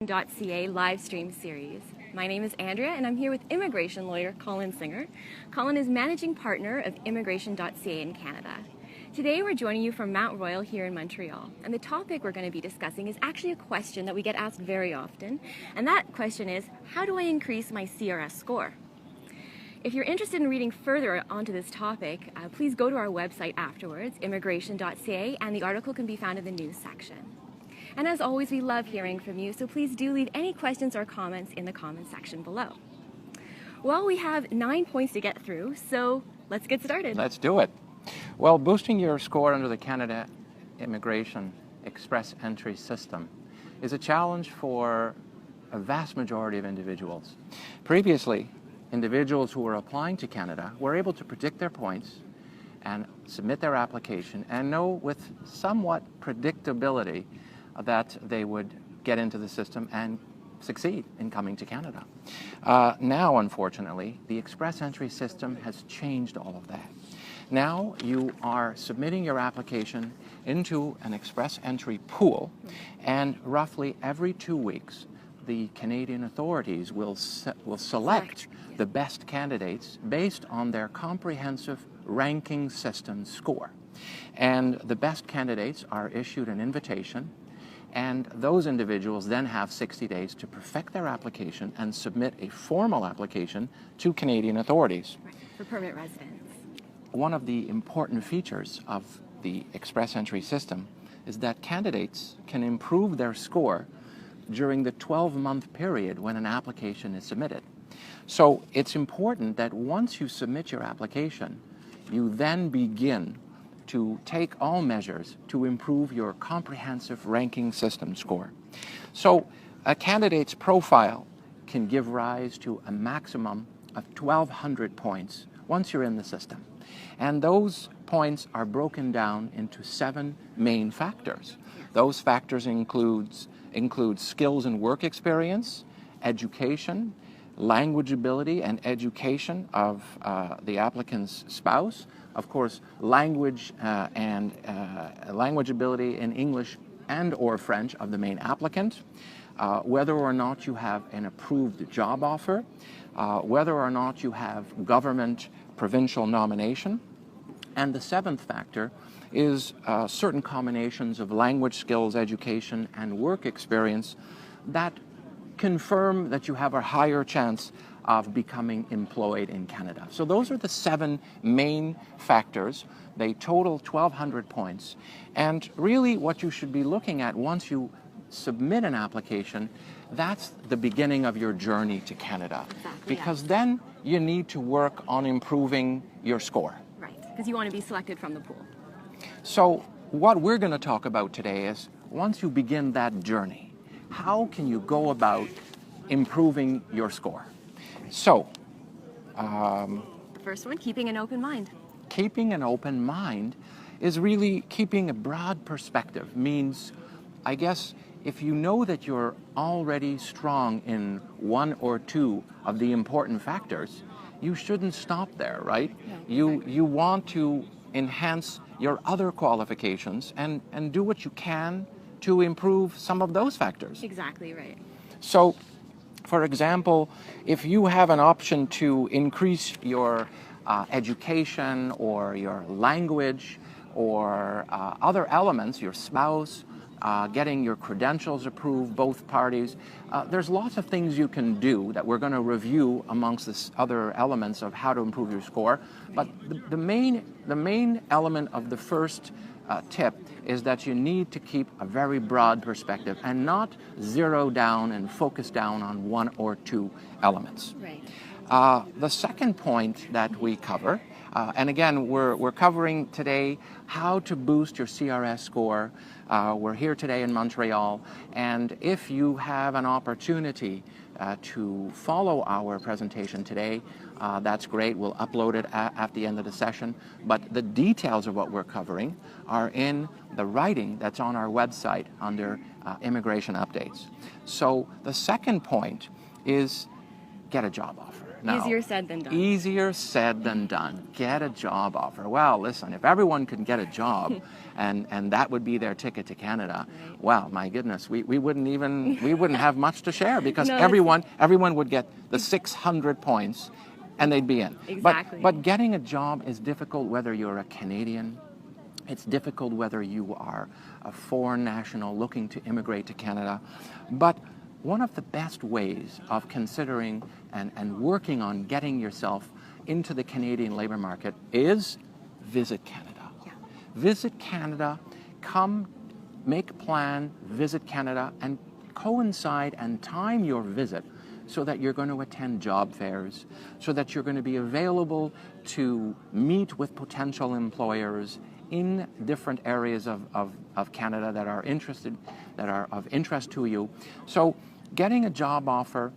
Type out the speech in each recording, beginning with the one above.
Immigration.ca live stream series. My name is Andrea and I'm here with immigration lawyer Colin Singer. Colin is managing partner of Immigration.ca in Canada. Today we're joining you from Mount Royal here in Montreal, and the topic we're going to be discussing is actually a question that we get asked very often, and that question is, how do I increase my CRS score? If you're interested in reading further onto this topic, please go to our website afterwards, Immigration.ca, and the article can be found in the news section. And as always, we love hearing from you, so please do leave any questions or comments in the comments section below. Well, we have 9 points to get through, so let's get started. Let's do it. Well, boosting your score under the Canada Immigration Express Entry System is a challenge for a vast majority of individuals. Previously, individuals who were applying to Canada were able to predict their points and submit their application and know with somewhat predictability that they would get into the system and succeed in coming to Canada. Now, unfortunately, the Express Entry System has changed all of that. Now you are submitting your application into an Express Entry pool, and roughly every 2 weeks, the Canadian authorities will select the best candidates based on their comprehensive ranking system score. And the best candidates are issued an invitation, and those individuals then have 60 days to perfect their application and submit a formal application to Canadian authorities. Right, for permanent residence. One of the important features of the Express Entry system is that candidates can improve their score during the 12-month period when an application is submitted. So it's important that once you submit your application, you then begin to take all measures to improve your comprehensive ranking system score. So a candidate's profile can give rise to a maximum of 1,200 points once you're in the system. And those points are broken down into 7 main factors. Those factors include skills and work experience, education, language ability and education of the applicant's spouse, of course, language language ability in English and or French of the main applicant, whether or not you have an approved job offer, whether or not you have government provincial nomination, and the 7th factor is certain combinations of language skills, education, and work experience that confirm that you have a higher chance of becoming employed in Canada. So those are the 7 main factors. They total 1,200 points. And really what you should be looking at once you submit an application, that's the beginning of your journey to Canada. Exactly, because then you need to work on improving your score. Right, because you want to be selected from the pool. So what we're going to talk about today is, once you begin that journey, how can you go about improving your score? So, the first one, keeping an open mind. Keeping an open mind is really keeping a broad perspective. Means, I guess, if you know that you're already strong in 1 or 2 of the important factors, you shouldn't stop there, right? No, you want to enhance your other qualifications and do what you can to improve some of those factors. Exactly right. So, for example, if you have an option to increase your education or your language or other elements, your spouse, getting your credentials approved, both parties, there's lots of things you can do that we're going to review amongst the other elements of how to improve your score. But the main element of the first tip is that you need to keep a very broad perspective and not zero down and focus down on 1 or 2 elements. Right. The second point that we cover, and again, we're covering today how to boost your CRS score. We're here today in Montreal, and if you have an opportunity to follow our presentation today, that's great. We'll upload it at the end of the session. But the details of what we're covering are in the writing that's on our website under Immigration Updates. So the second point is get a job offer. Now, easier said than done. Easier said than done. Get a job offer. Well, listen, if everyone could get a job and that would be their ticket to Canada, Right. well, my goodness, we wouldn't have much to share because No, everyone would get the 600 points and they'd be in. Exactly. But getting a job is difficult whether you're a Canadian. It's difficult whether you are a foreign national looking to immigrate to Canada. But one of the best ways of considering and working on getting yourself into the Canadian labor market is visit Canada. Yeah. Visit Canada, come, make a plan, visit Canada, and coincide and time your visit so that you're going to attend job fairs, so that you're going to be available to meet with potential employers in different areas of Canada that are of interest to you. So getting a job offer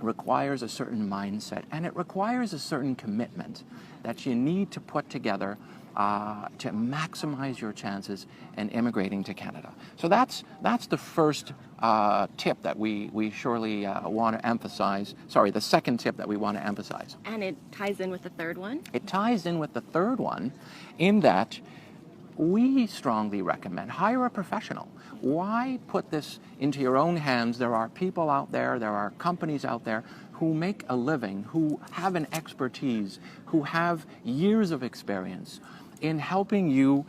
requires a certain mindset, and it requires a certain commitment that you need to put together to maximize your chances in immigrating to Canada. So that's the first tip that we surely want to emphasize. Sorry, the second tip that we want to emphasize. And it ties in with the third one. It ties in with the third one in that we strongly recommend hire a professional. Why put this into your own hands? There are people out there, there are companies out there who make a living, who have an expertise, who have years of experience in helping you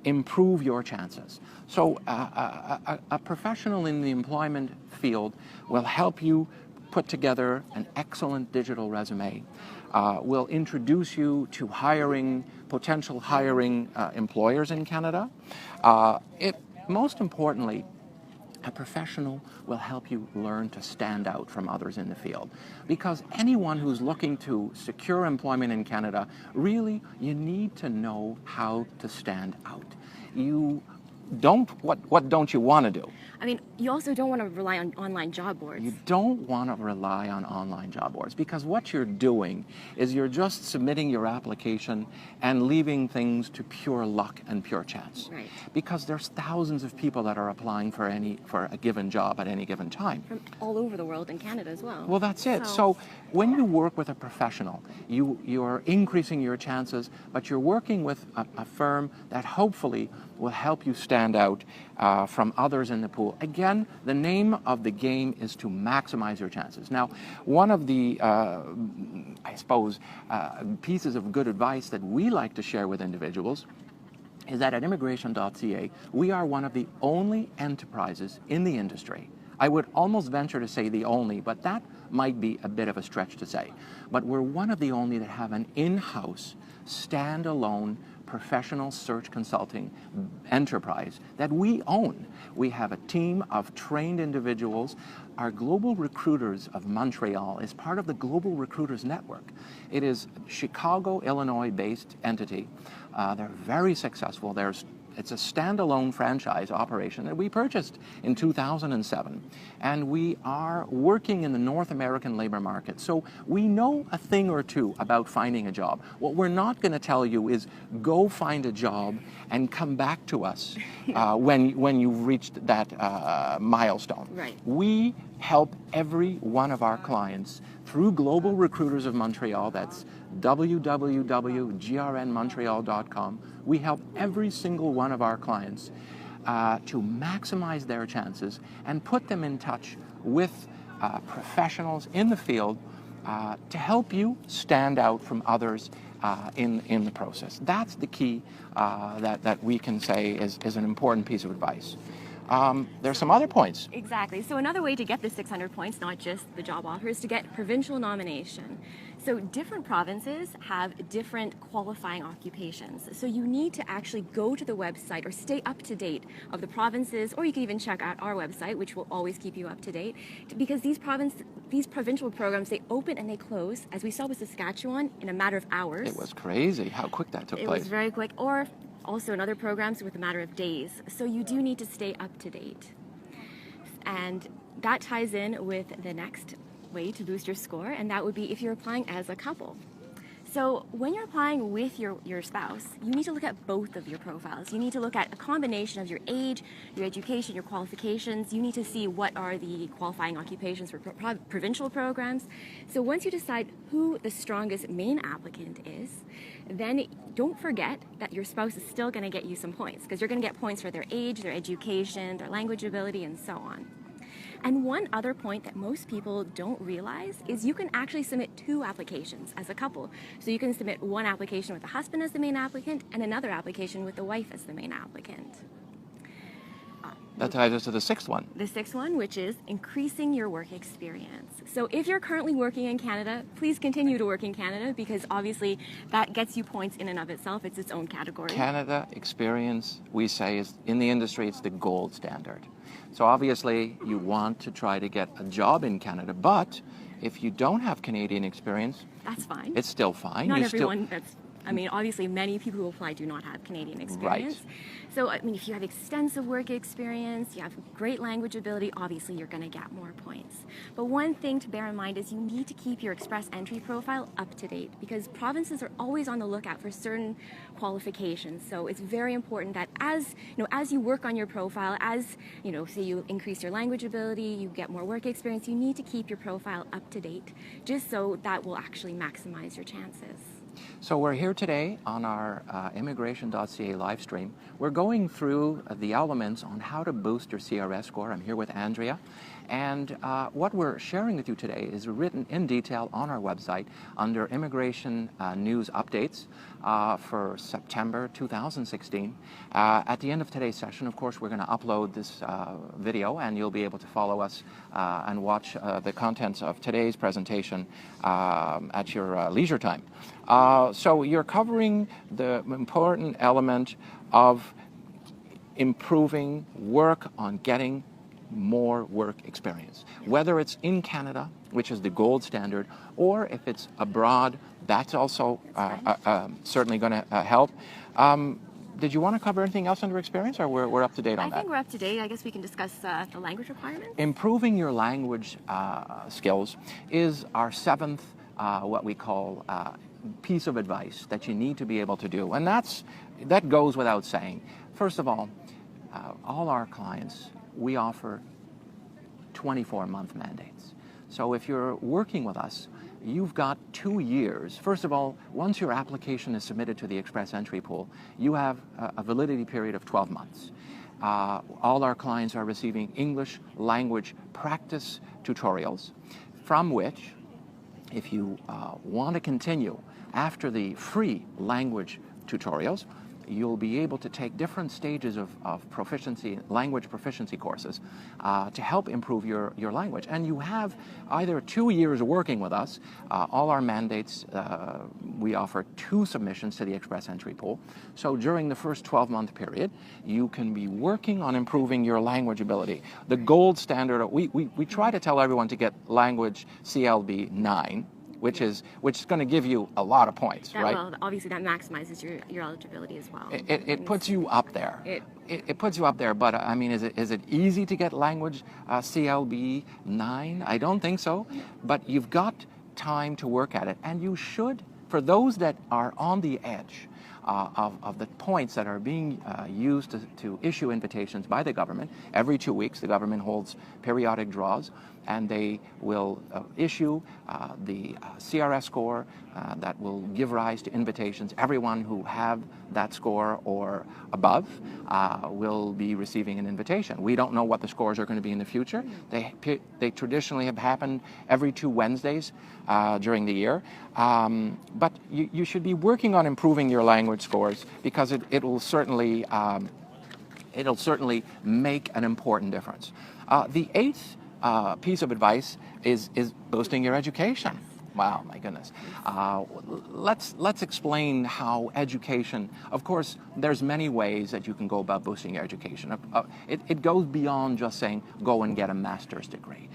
improve your chances. So a professional in the employment field will help you put together an excellent digital resume, will introduce you to potential hiring employers in Canada. Most importantly, a professional will help you learn to stand out from others in the field. Because anyone who's looking to secure employment in Canada, really, you need to know how to stand out. What don't you want to do? I mean, you also don't want to rely on online job boards. You don't want to rely on online job boards because what you're doing is you're just submitting your application and leaving things to pure luck and pure chance. Right. Because there's thousands of people that are applying for a given job at any given time. From all over the world and Canada as well. Well, that's it. So when you work with a professional, you're increasing your chances, but you're working with a firm that hopefully will help you stand out from others in the pool. Again, the name of the game is to maximize your chances. Now, one of the, I suppose, pieces of good advice that we like to share with individuals is that at immigration.ca, we are one of the only enterprises in the industry. I would almost venture to say the only, but that might be a bit of a stretch to say. But we're one of the only that have an in-house, standalone professional search consulting enterprise that we own. We have a team of trained individuals. Our Global Recruiters of Montreal is part of the Global Recruiters Network. It is a Chicago, Illinois-based entity. They're very successful. It's a standalone franchise operation that we purchased in 2007. And we are working in the North American labor market. So we know a thing or two about finding a job. What we're not going to tell you is go find a job and come back to us when you've reached that milestone. Right. We help every one of our clients through Global Recruiters of Montreal. That's www.grnmontreal.com. We help every single one of our clients to maximize their chances and put them in touch with professionals in the field to help you stand out from others in the process. That's the key that we can say is an important piece of advice. There's some other points. Exactly. So another way to get the 600 points, not just the job offer, is to get provincial nomination. So different provinces have different qualifying occupations. So you need to actually go to the website or stay up to date of the provinces, or you can even check out our website, which will always keep you up to date, because these provincial programs, they open and they close, as we saw with Saskatchewan, in a matter of hours. It was crazy how quick that took place. It was very quick. Or also in other programs with a matter of days. So you do need to stay up to date. And that ties in with the next way to boost your score, and that would be if you're applying as a couple. So when you're applying with your spouse, you need to look at both of your profiles. You need to look at a combination of your age, your education, your qualifications. You need to see what are the qualifying occupations for provincial programs. So once you decide who the strongest main applicant is, then don't forget that your spouse is still going to get you some points, because you're going to get points for their age, their education, their language ability, and so on. And one other point that most people don't realize is you can actually submit 2 applications as a couple. So you can submit one application with the husband as the main applicant and another application with the wife as the main applicant. That ties us to the 6th one. The 6th one, which is increasing your work experience. So if you're currently working in Canada, please continue to work in Canada, because obviously that gets you points in and of itself. It's its own category. Canada experience, we say, is in the industry, it's the gold standard. So obviously you want to try to get a job in Canada, but if you don't have Canadian experience, that's fine. It's still fine. Not everyone obviously many people who apply do not have Canadian experience. Right. So, if you have extensive work experience, you have great language ability, obviously you're going to get more points. But one thing to bear in mind is you need to keep your express entry profile up to date, because provinces are always on the lookout for certain qualifications. So it's very important that as you work on your profile, as say you increase your language ability, you get more work experience, you need to keep your profile up to date, just so that will actually maximize your chances. So we're here today on our immigration.ca live stream. We're going through the elements on how to boost your CRS score. I'm here with Andrea. And what we're sharing with you today is written in detail on our website under Immigration News Updates for September 2016. At the end of today's session, of course, we're going to upload this video, and you'll be able to follow us and watch the contents of today's presentation at your leisure time. So you're covering the important element of improving work on getting more work experience, whether it's in Canada, which is the gold standard, or if it's abroad, that's also certainly going to help. Did you want to cover anything else under experience, or we're up to date on that? I think we're up to date. I guess we can discuss the language requirements. Improving your language skills is our 7th, what we call piece of advice that you need to be able to do, and that goes without saying. First of all our clients, we offer 24-month mandates. So if you're working with us, you've got 2 years. First of all, once your application is submitted to the Express Entry Pool, you have a validity period of 12 months. All our clients are receiving English language practice tutorials, from which, if you want to continue after the free language tutorials, you'll be able to take different stages of language proficiency courses to help improve your language. And you have either 2 years working with us. All our mandates, we offer 2 submissions to the Express Entry Pool. So during the first 12-month period, you can be working on improving your language ability. The gold standard, we try to tell everyone to get language CLB 9, which is going to give you a lot of points, right? Well, obviously that maximizes your eligibility as well. It puts you up there. It puts you up there, but I mean, is it easy to get language CLB 9? I don't think so, but you've got time to work at it, and you should, for those that are on the edge of the points that are being used to issue invitations by the government. Every 2 weeks, the government holds periodic draws, and they will issue the CRS score that will give rise to invitations. Everyone who have that score or above will be receiving an invitation. We don't know what the scores are going to be in the future. They traditionally have happened every 2 Wednesdays during the year. But you should be working on improving your language scores, because it will certainly make an important difference. The 8th piece of advice is boosting your education. Wow, my goodness. Let's explain how education, of course, there's many ways that you can go about boosting your education. It goes beyond just saying, go and get a master's degree.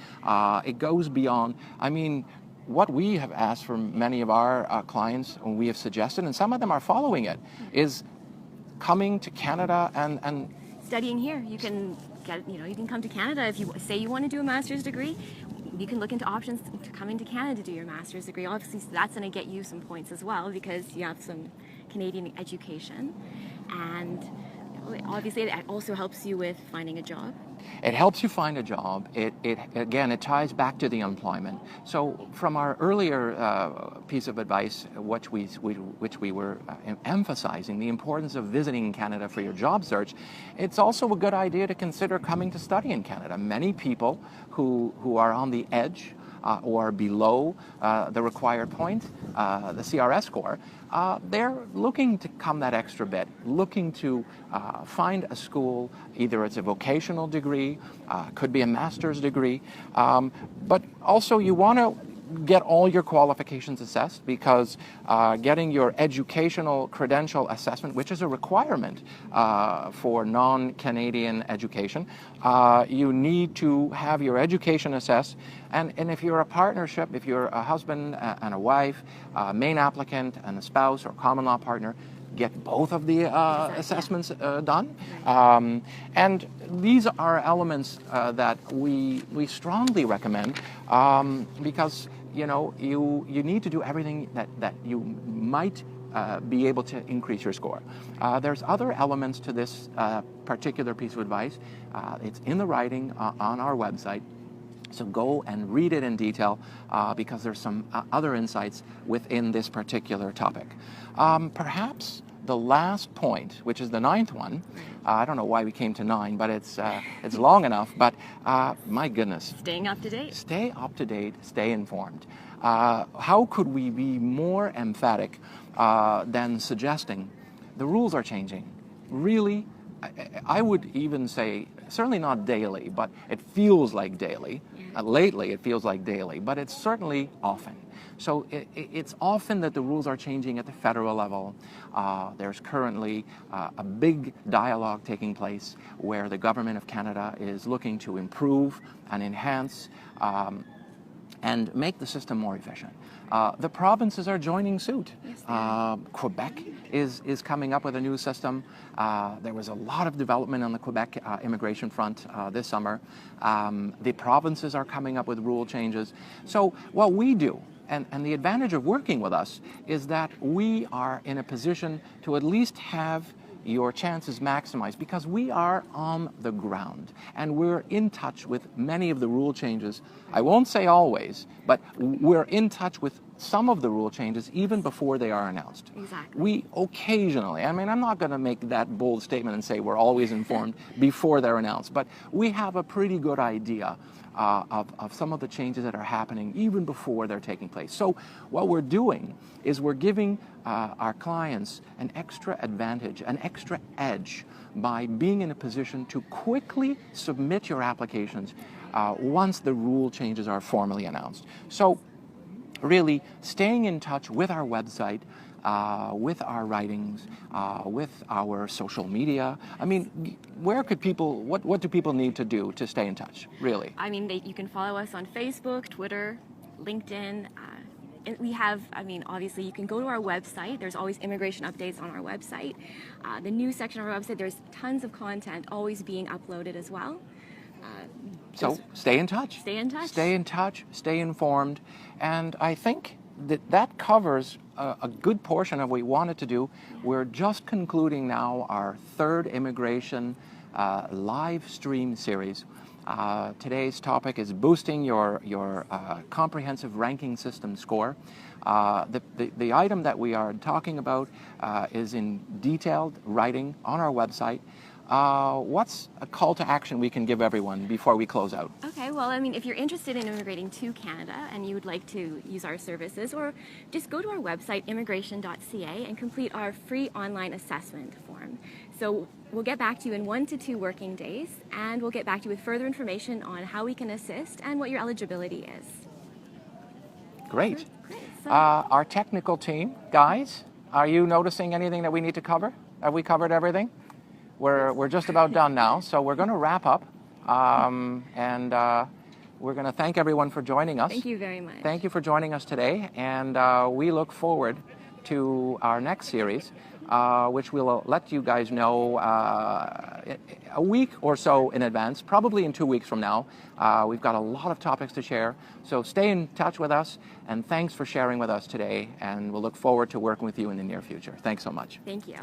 It goes beyond, I mean, what we have asked from many of our clients, and we have suggested, and some of them are following it, is coming to Canada and studying here. You can come to Canada if you say you want to do a master's degree. you can look into options to coming to Canada to do your master's degree. Obviously, that's going to get you some points as well because you have some Canadian education. And obviously, it also helps you with finding a job. It helps you find a job. It ties back to the employment. So from our earlier piece of advice, which we were emphasizing, the importance of visiting Canada for your job search, it's also a good idea to consider coming to study in Canada. Many people who are on the edge or below the required point, the CRS score, they're looking to come that extra bit, looking to find a school, either it's a vocational degree, could be a master's degree, but also you want to get all your qualifications assessed because getting your educational credential assessment, which is a requirement for non-Canadian education, you need to have your education assessed. And if you're a partnership, if you're a husband and a wife, main applicant and a spouse or common law partner, get both of the assessments done. And these are elements that we strongly recommend because you need to do everything that you might be able to increase your score. There's other elements to this particular piece of advice. It's in the writing on our website. So go and read it in detail because there's some other insights within this particular topic. Perhaps the last point, which is the 9th one, I don't know why we came to 9, but it's long enough, but my goodness. Staying up to date. Stay up to date, stay informed. How could we be more emphatic than suggesting the rules are changing? Really, I would even say, certainly not daily, but it feels like daily. Lately, it feels like daily, but it's certainly often. So it's often that the rules are changing at the federal level. There's currently a big dialogue taking place where the Government of Canada is looking to improve and enhance and make the system more efficient. The provinces are joining suit. Yes, Quebec is coming up with a new system. There was a lot of development on the Quebec immigration front this summer. The provinces are coming up with rule changes. So what we do, and the advantage of working with us, is that we are in a position to at least have your chances maximized because we are on the ground and we're in touch with many of the rule changes. I won't say always, but we're in touch with some of the rule changes even before they are announced. Exactly. We occasionally, I'm not going to make that bold statement and say we're always informed before they're announced, but we have a pretty good idea of some of the changes that are happening even before they're taking place. So what we're doing is we're giving our clients an extra advantage, an extra edge by being in a position to quickly submit your applications once the rule changes are formally announced. So really staying in touch with our website, with our writings, with our social media. I mean, where could people, what do people need to do to stay in touch, really? I mean, you can follow us on Facebook, Twitter, LinkedIn. And we have, obviously you can go to our website. There's always immigration updates on our website. The news section of our website, there's tons of content always being uploaded as well. So stay in touch. Stay in touch. Stay in touch, stay informed. And I think that covers a good portion of what we wanted to do. We're just concluding now our 3rd immigration live stream series. Today's topic is boosting your comprehensive ranking system score. The item that we are talking about is in detailed writing on our website. What's a call to action we can give everyone before we close out? Okay, well, if you're interested in immigrating to Canada and you would like to use our services, or just go to our website, immigration.ca, and complete our free online assessment form. So we'll get back to you in 1 to 2 working days, and we'll get back to you with further information on how we can assist and what your eligibility is. Great. Great. So, our technical team, guys, are you noticing anything that we need to cover? Have we covered everything? We're just about done now, so we're going to wrap up, and we're going to thank everyone for joining us. Thank you very much. Thank you for joining us today, and we look forward to our next series, which we'll let you guys know a week or so in advance, probably in 2 weeks from now. We've got a lot of topics to share, so stay in touch with us, and thanks for sharing with us today, and we'll look forward to working with you in the near future. Thanks so much. Thank you.